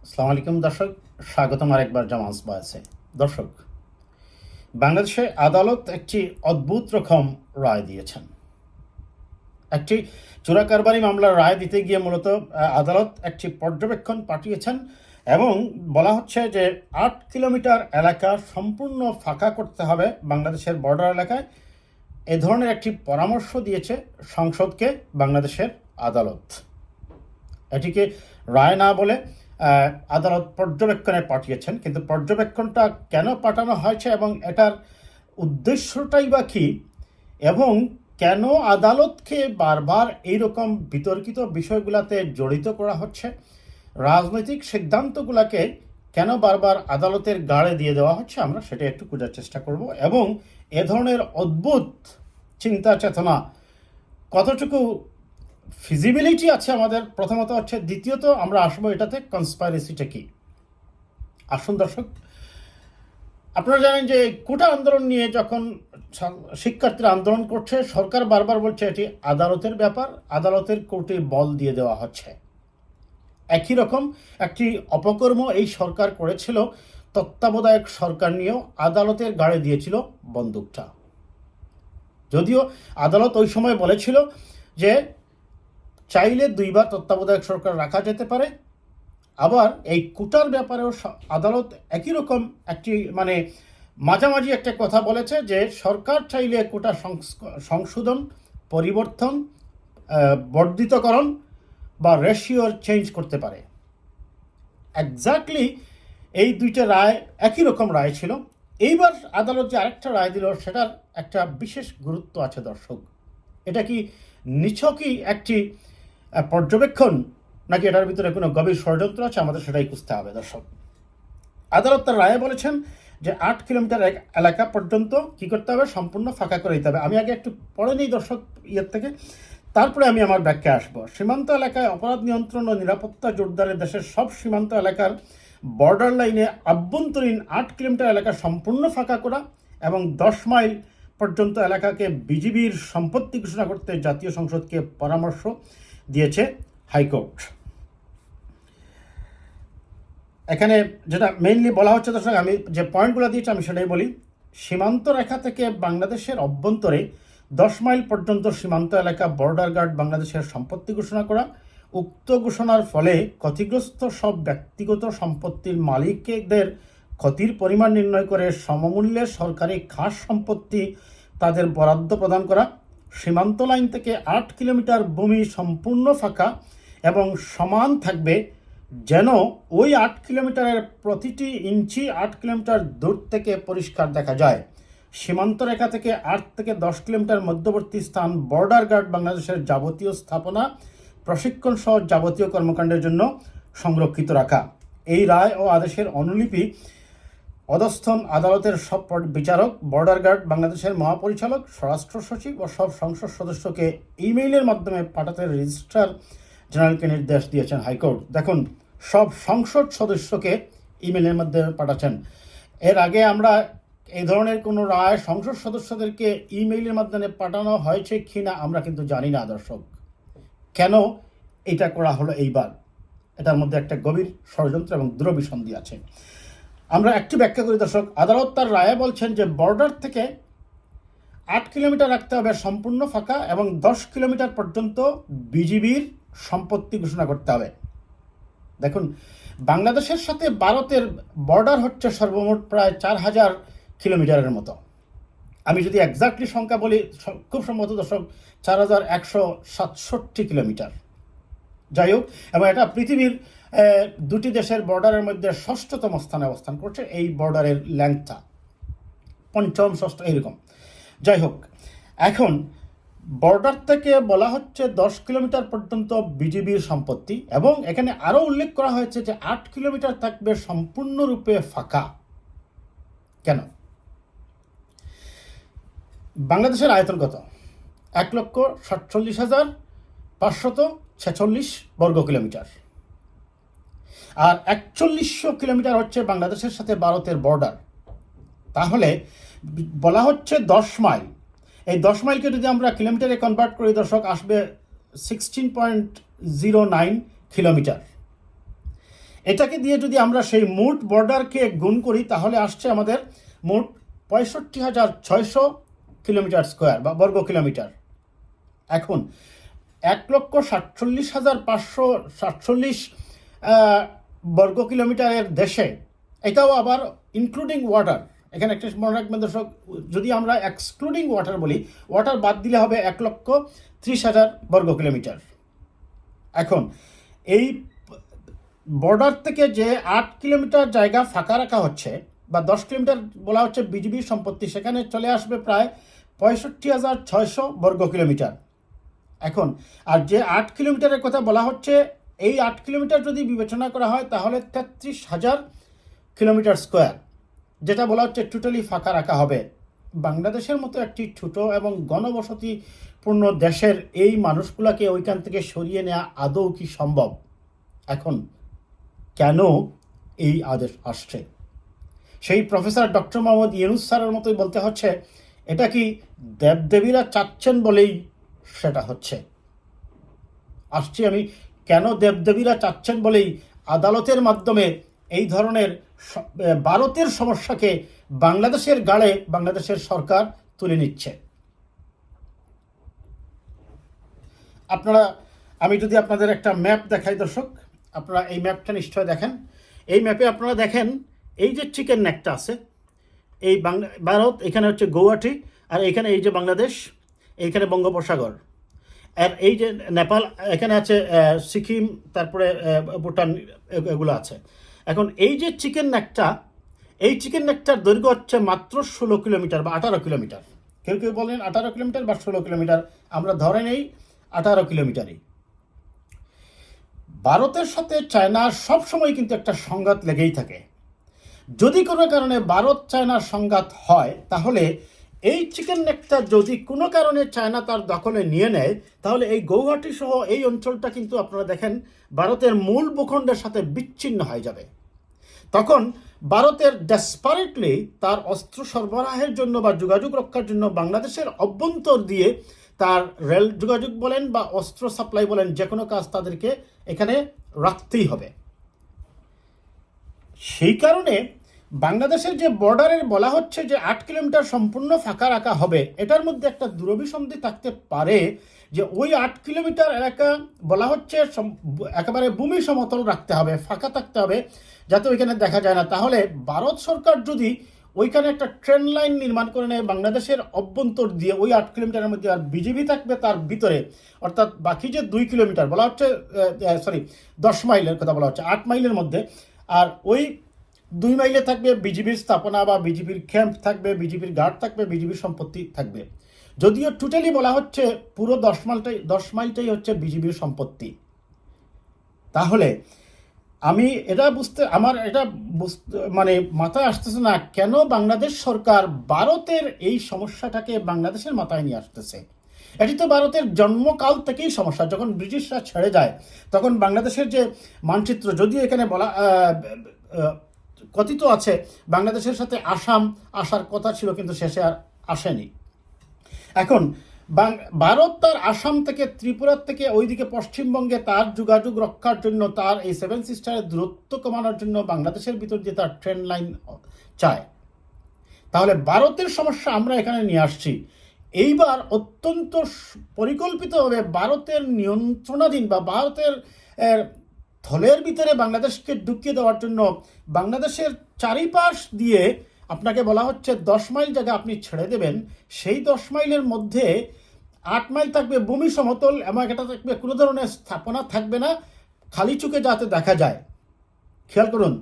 আসসালামু আলাইকুম দর্শক, স্বাগতম আরেকবার জামাস বয়েসে। দর্শক, বাংলাদেশে আদালত একটি অদ্ভুত রকম রায় দিয়েছেন। একটি চোরাকারবারি মামলার রায় দিতে গিয়ে মূলত আদালত একটি পর্যবেক্ষণ পাঠিয়েছেন এবং বলা হচ্ছে যে 8 কিলোমিটার এলাকা সম্পূর্ণ ফাঁকা করতে হবে বাংলাদেশের বর্ডার এলাকায়। এ ধরনের একটি পরামর্শ দিয়েছে সংসদকে বাংলাদেশের আদালত। এটিকে রায় না বলে আদালত পর্যবেক্ষণে পাঠিয়েছেন, কিন্তু পর্যবেক্ষণটা কেন পাঠানো হয়েছে এবং এটার উদ্দেশ্যটাই বা কী, এবং কেন আদালতকে বারবার এইরকম বিতর্কিত বিষয়গুলোতে জড়িত করা হচ্ছে, রাজনৈতিক সিদ্ধান্তগুলোকে কেন বারবার আদালতের গাড়ে দিয়ে দেওয়া হচ্ছে, আমরা সেটা একটু খোঁজার চেষ্টা করব। এবং এ ধরনের অদ্ভুত চিন্তা চেতনা কতটুকু ফিজিবিলিটি আছে আমাদের, প্রথমত হচ্ছে। দ্বিতীয়ত আমরা আসবো এটাতে কনস্পাইরেসিটা কি। আসুন দর্শক, আপনারা জানেন যে কোটা আন্দোলন নিয়ে যখন শিক্ষার্থীরা আন্দোলন করছে, সরকার বারবার বলছে এটি আদালতের ব্যাপার, আদালতের কোর্টে বল দিয়ে দেওয়া হচ্ছে। একই রকম একটি অপকর্ম এই সরকার করেছিল, তত্ত্বাবধায়ক সরকার নিয়েও আদালতের গাড়ে দিয়েছিল বন্দুকটা। যদিও আদালত ওই সময় বলেছিল যে চাইলে 2বার তত্ত্বাবধায়ক সরকার রাখা যেতে পারে। আবার এই কোটার ব্যাপারেও আদালত একই রকম একটি মাঝামাঝি একটা কথা বলেছে যে সরকার চাইলে কোটা সংশোধন, পরিবর্তন, বর্ধিতকরণ বা রেশিওর চেঞ্জ করতে পারে। এক্স্যাক্টলি এই দুইটা রায় একই রকম রায় ছিল। এইবার আদালত যে আরেকটা রায় দিল, সেটার একটা বিশেষ গুরুত্ব আছে দর্শক। এটা কি নিছকই একটি পর্যবেক্ষণ, নাকি এটার ভিতরে কোনো গভীর ষড়যন্ত্র আছে, আমাদের সেটাই খুঁজতে হবে দর্শক। আদালত তার রায়ে বলেছেন যে 8 কিলোমিটার এলাকা পর্যন্ত কি করতে হবে, সম্পূর্ণ ফাঁকা করে দিতে হবে। আমি আগে একটু পড়ে নিই দর্শক ইয়ের থেকে, তারপরে আমি আমার ব্যাখ্যা আসবো। সীমান্ত এলাকায় অপরাধ নিয়ন্ত্রণ ও নিরাপত্তা জোরদারে দেশের সব সীমান্ত এলাকার বর্ডার লাইনে আভ্যন্তরীণ 8 কিলোমিটার এলাকা সম্পূর্ণ ফাঁকা করা এবং 10 মাইল পর্যন্ত এলাকাকে বিজিবির সম্পত্তি ঘোষণা করতে জাতীয় সংসদকে পরামর্শ দিয়েছে হাইকোর্ট। এখানে যেটা মেইনলি বলা হচ্ছে দর্শক, আমি যে পয়েন্টগুলো দিয়েছি আমি সেটাই বলি। সীমান্ত রেখা থেকে বাংলাদেশের অভ্যন্তরে 10 মাইল পর্যন্ত সীমান্ত এলাকা বর্ডার গার্ড বাংলাদেশের সম্পত্তি ঘোষণা করা। উক্ত ঘোষণার ফলে ক্ষতিগ্রস্ত সব ব্যক্তিগত সম্পত্তির মালিকদের ক্ষতির পরিমাণ নির্ণয় করে সমমূল্যে সরকারি খাস সম্পত্তি তাদের বরাদ্দ প্রদান করা। সীমান্ত লাইন থেকে 8 কিলোমিটার ভূমি সম্পূর্ণ ফাঁকা এবং সমান থাকবে, যেন ওই 8 কিলোমিটারের প্রতিটি ইঞ্চি 8 কিলোমিটার দূর থেকে পরিষ্কার দেখা যায়। সীমান্ত রেখা থেকে 8 থেকে 10 কিলোমিটার মধ্যবর্তী স্থান বর্ডার গার্ড বাংলাদেশের যাবতীয় স্থাপনা, প্রশিক্ষণ সহ যাবতীয় কর্মকাণ্ডের জন্য সংরক্ষিত রাখা। এই রায় ও আদেশের অনুলিপি অধস্থন আদালতের সব বিচারক, বর্ডার গার্ড বাংলাদেশের মহাপরিচালক, স্বরাষ্ট্র সচিব ও সব সংসদ সদস্যকে ইমেইলের মাধ্যমে পাঠাতে রেজিস্ট্রার জেনারেলকে নির্দেশ দিয়েছেন হাইকোর্ট। দেখুন, সব সংসদ সদস্যকে ইমেইলের মাধ্যমে পাঠাচ্ছেন। এর আগে আমরা এই ধরনের কোনো রায় সংসদ সদস্যদেরকে ইমেইলের মাধ্যমে পাঠানো হয়েছে কি না আমরা কিন্তু জানি না দর্শক। কেন এটা করা হলো এইবার, এটার মধ্যে একটা গভীর ষড়যন্ত্র এবং দুরভিসন্ধি আছে। আমরা একটু ব্যাখ্যা করি দর্শক। আদালত তার রায়ে বলছেন যে বর্ডার থেকে 8 কিলোমিটার রাখতে হবে সম্পূর্ণ ফাঁকা এবং 10 কিলোমিটার পর্যন্ত বিজিবির সম্পত্তি ঘোষণা করতে হবে। দেখুন, বাংলাদেশের সাথে ভারতের বর্ডার হচ্ছে সর্বমোট প্রায় 4000 কিলোমিটারের মতো। আমি যদি এক্স্যাক্টলি সংখ্যা বলি, খুব সম্ভবত দর্শক 4167 কিলোমিটার। যাই হোক, এবং এটা পৃথিবীর দুটি দেশের বর্ডারের মধ্যে 6ষ্ঠতম স্থানে অবস্থান করছে। এই বর্ডারের লেন্থটা 5ম 6ষ্ঠ এইরকম। যাই হোক, এখন বর্ডার থেকে বলা হচ্ছে 10 কিলোমিটার পর্যন্ত বিজিবির সম্পত্তি, এবং এখানে আরও উল্লেখ করা হয়েছে যে 8 কিলোমিটার থাকবে সম্পূর্ণরূপে ফাঁকা। কেন? বাংলাদেশের আয়তন কত? 1,47,546 বর্গ কিলোমিটার, আর 4100 কিলোমিটার হচ্ছে বাংলাদেশের সাথে ভারতের বর্ডার। তাহলে বলা হচ্ছে 10 মাইল। এই 10 মাইলকে যদি আমরা কিলোমিটারে কনভার্ট করি দর্শক, আসবে 16.09 কিলোমিটার। এটাকে দিয়ে যদি আমরা সেই মোট বর্ডারকে গুণ করি তাহলে আসছে আমাদের মোট 65,600 কিলোমিটার স্কোয়ার বা বর্গ কিলোমিটার। এখন 1,47,547 বর্গ কিলোমিটারের দেশে, এটাও আবার ইনক্লুডিং ওয়াটার, এখানে একটা মনে রাখবেন দর্শক, যদি আমরা এক্সক্লুডিং ওয়াটার বলি, ওয়াটার বাদ দিলে হবে 1,30,000 বর্গ কিলোমিটার। এখন এই বর্ডার থেকে যে 8 কিলোমিটার জায়গা ফাঁকা রাখা হচ্ছে বা 10 কিলোমিটার বলা হচ্ছে বিজিবির সম্পত্তি, সেখানে চলে আসবে প্রায় 65,600 বর্গ কিলোমিটার। এখন আর যে 8 কিলোমিটারের কথা বলা হচ্ছে, এই 8 কিলোমিটার যদি বিবেচনা করা হয় তাহলে 33,000 কিলোমিটার স্কোয়ার, যেটা বলা হচ্ছে টোটালি ফাঁকা রাখা হবে। বাংলাদেশের মতো একটি ছোট এবং ঘনবসতিপূর্ণ দেশের এই মানুষগুলোকে ওইখান থেকে সরিয়ে নেওয়া আদৌ কি সম্ভব? এখন কেন এই আদেশ আসছে? সেই প্রফেসর ডক্টর মোহাম্মদ ইউনূস স্যারের মতোই বলতে হচ্ছে, এটা কি দেবদেবীরা চাচ্ছেন বলেই সেটা হচ্ছে। আসছি আমি, কেন দেবদেবীরা চাচ্ছেন বলেই আদালতের মাধ্যমে এই ধরনের ভারতের সমস্যাকে বাংলাদেশের গাড়ে বাংলাদেশের সরকার তুলে নিচ্ছে। আপনারা, আমি যদি আপনাদের একটা ম্যাপ দেখাই দর্শক, আপনারা এই ম্যাপটা নিশ্চয় দেখেন। এই ম্যাপে আপনারা দেখেন এই যে চিকেন নেকটা আছে, এই ভারত, এখানে হচ্ছে গৌহাটি, আর এখানে এই যে বাংলাদেশ, এইখানে বঙ্গোপসাগর, আর এই যে নেপাল, এখানে আছে সিকিম, তারপরে ভুটান, এগুলো আছে। এখন এই যে চিকেন নেকটা, এই চিকেন নেকটার দৈর্ঘ্য হচ্ছে মাত্র 16 কিলোমিটার বা 18 কিলোমিটার। কেউ কেউ বলেন 18 কিলোমিটার বা 16 কিলোমিটার, আমরা ধরে নেই 18 কিলোমিটারই। ভারতের সাথে চায়নার সবসময় কিন্তু একটা সংঘাত লেগেই থাকে। যদি কোনো কারণে ভারত চায়নার সংঘাত হয়, তাহলে এই চিকেন নেকটা যদি কোনো কারণে চায়না তার দখলে নিয়ে নেয়, তাহলে এই গৌহাটি সহ এই অঞ্চলটা কিন্তু আপনারা দেখেন ভারতের মূল ভূখণ্ডের সাথে বিচ্ছিন্ন হয়ে যাবে। তখন ভারতের ডেসপারেটলি তার অস্ত্র সরবরাহের জন্য বা যোগাযোগ রক্ষার জন্য বাংলাদেশের অভ্যন্তর দিয়ে তার রেল যোগাযোগ বলেন বা অস্ত্র সাপ্লাই বলেন, যে কোনো কাজ তাদেরকে এখানে রাখতেই হবে। সেই কারণে বাংলাদেশের যে বর্ডারের বলা হচ্ছে যে 8 কিলোমিটার সম্পূর্ণ ফাঁকা রাখা হবে, এটার মধ্যে একটা দুরভিসন্ধি থাকতে পারে যে ওই 8 কিলোমিটার এলাকা বলা হচ্ছে একেবারে ভূমি সমতল রাখতে হবে, ফাঁকা থাকতে হবে, যাতে ওইখানে দেখা যায় না। তাহলে ভারত সরকার যদি ওইখানে একটা ট্রেন লাইন নির্মাণ করে নেয় বাংলাদেশের অভ্যন্তর দিয়ে, ওই 8 কিলোমিটারের মধ্যে আর বিজিবি থাকবে তার ভিতরে, অর্থাৎ বাকি যে 2 কিলোমিটার বলা হচ্ছে, 10 মাইলের কথা বলা হচ্ছে, 8 মাইলের মধ্যে, আর ওই 2 মাইলে থাকবে বিজিবির স্থাপনা বা বিজিবির ক্যাম্প থাকবে, বিজিবির গার্ড থাকবে, বিজিবির সম্পত্তি থাকবে। যদিও টোটালি বলা হচ্ছে পুরো 10 মাইলটাই হচ্ছে বিজিবির সম্পত্তি। তাহলে আমি আমার এটা মানে মাথায় আসতেছে না, কেন বাংলাদেশ সরকার ভারতের এই সমস্যাটাকে বাংলাদেশের মাথায় নিয়ে আসতেছে। এটি তো ভারতের জন্মকাল থেকেই সমস্যা। যখন ব্রিটিশরা ছেড়ে যায়, তখন বাংলাদেশের যে মানচিত্র, যদিও এখানে বলা কথিত আছে বাংলাদেশের সাথে আসাম আসার কথা ছিল, কিন্তু শেষে আর আসেনি। এখন ভারত তার আসাম থেকে, ত্রিপুরার থেকে ওইদিকে পশ্চিমবঙ্গে তার যোগাযোগ রক্ষার জন্য, তার এই 7 সিস্টারের দূরত্ব কমানোর জন্য বাংলাদেশের ভিতর দিয়ে তার ট্রেন লাইন চায়। তাহলে ভারতের সমস্যা আমরা এখানে নিয়ে আসছি। এইবার অত্যন্ত পরিকল্পিতভাবে ভারতের নিয়ন্ত্রণাধীন বা ভারতের থলের ভিতরে বাংলাদেশকে ঢুকিয়ে দেওয়ার জন্য বাংলাদেশের চারিপাশ দিয়ে আপনাকে বলা হচ্ছে 10 মাইল জায়গা আপনি ছেড়ে দেবেন, সেই 10 মাইলের মধ্যে 8 মাইল থাকবে ভূমি সমতল, এবং এটা থাকবে কোনো ধরনের স্থাপনা থাকবে না, খালি চোখে যাতে দেখা যায়। খেয়াল করুন,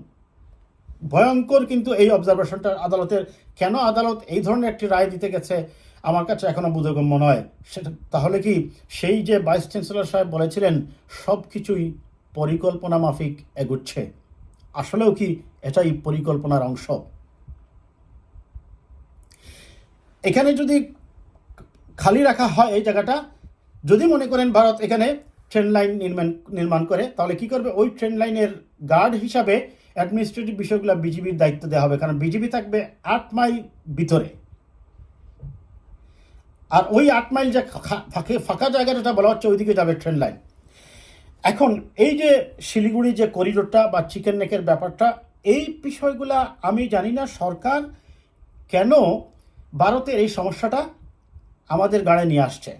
ভয়ঙ্কর কিন্তু এই অবজারভেশনটা আদালতের। কেন আদালত এই ধরনের একটি রায় দিতে গেছে আমার কাছে এখনো বোধগম্য নয়। সেটা তাহলে কি সেই যে ভাইস চ্যান্সেলর সাহেব বলেছিলেন সব কিছুই পরিকল্পনা মাফিক এগুচ্ছে, আসলেও কি এটাই পরিকল্পনার অংশ? এখানে যদি খালি রাখা হয় এই জায়গাটা, যদি মনে করেন ভারত এখানে ট্রেন লাইন নির্মাণ করে, তাহলে কি করবে? ওই ট্রেন লাইনের গার্ড হিসাবে অ্যাডমিনিস্ট্রেটিভ বিষয়গুলো বিজিবির দায়িত্ব দেওয়া হবে, কারণ বিজিবি থাকবে 8 মাইল ভিতরে। আর ওই 8 মাইল যে ফাঁকা জায়গাটা বলা হচ্ছে, ওইদিকে যাবে ট্রেন লাইন। এখন এই যে শিলিগুড়ি যে করিডোরটা বা চিকেন নেকের ব্যাপারটা, এই বিষয়গুলা আমি জানি না সরকার কেন ভারতের এই সমস্যাটা আমাদের গাড়ে নিয়ে আসছে,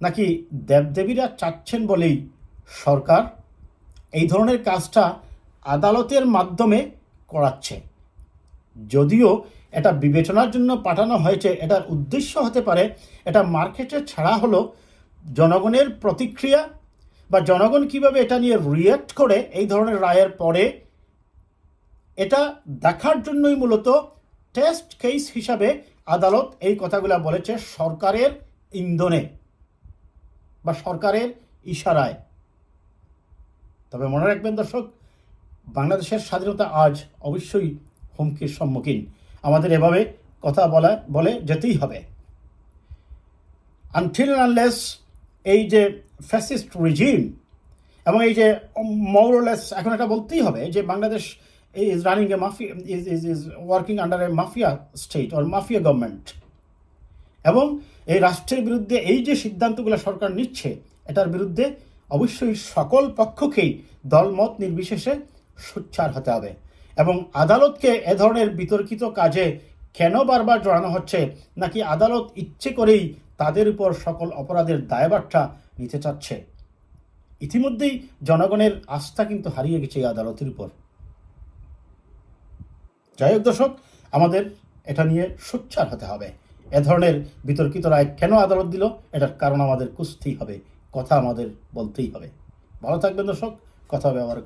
নাকি দেবদেবীরা চাচ্ছেন বলেই সরকার এই ধরনের কাজটা আদালতের মাধ্যমে করাচ্ছে। যদিও এটা বিবেচনার জন্য পাঠানো হয়েছে, এটার উদ্দেশ্য হতে পারে এটা মার্কেটে ছাড়া হলো জনগণের প্রতিক্রিয়া বা জনগণ কিভাবে এটা নিয়ে রিয়্যাক্ট করে এই ধরনের রায়ের পরে, এটা দেখার জন্যই মূলত টেস্ট কেস হিসাবে আদালত এই কথাগুলো বলেছে সরকারের ইন্ধনে বা সরকারের ইশারায়। তবে মনে রাখবেন দর্শক, বাংলাদেশের স্বাধীনতা আজ অবশ্যই হুমকির সম্মুখীন। আমাদের এভাবে কথা বলে যেতেই হবে। আনটিল আনলেস এই যে ফ্যাসিস্ট রিজিম এবং এই যে মোরলেস, এখন এটা বলতেই হবে যে Bangladesh is running A mafia, is working under A mafia state or mafia government, এবং এই রাষ্ট্রের বিরুদ্ধে এই যে সিদ্ধান্তগুলো সরকার নিচ্ছে এটার বিরুদ্ধে অবশ্যই সকল পক্ষকেই দলমত নির্বিশেষে সোচ্চার হতে হবে। এবং আদালতকে এ ধরনের বিতর্কিত কাজে কেন বারবার জড়ানো হচ্ছে, নাকি আদালত ইচ্ছে করেই তাদের উপর সকল অপরাধের দায়ভারটা নিতে চাচ্ছে? ইতিমধ্যেই জনগণের আস্থা কিন্তু হারিয়ে গেছে এই আদালতের উপর। যাই হোক দর্শক, আমাদের এটা নিয়ে সোচ্চার হতে হবে। এ ধরনের বিতর্কিত রায় কেন আদালত দিল, এটার কারণ আমাদের খুঁজতেই হবে, কথা আমাদের বলতেই হবে। ভালো থাকবেন দর্শক, কথা হবে আবার।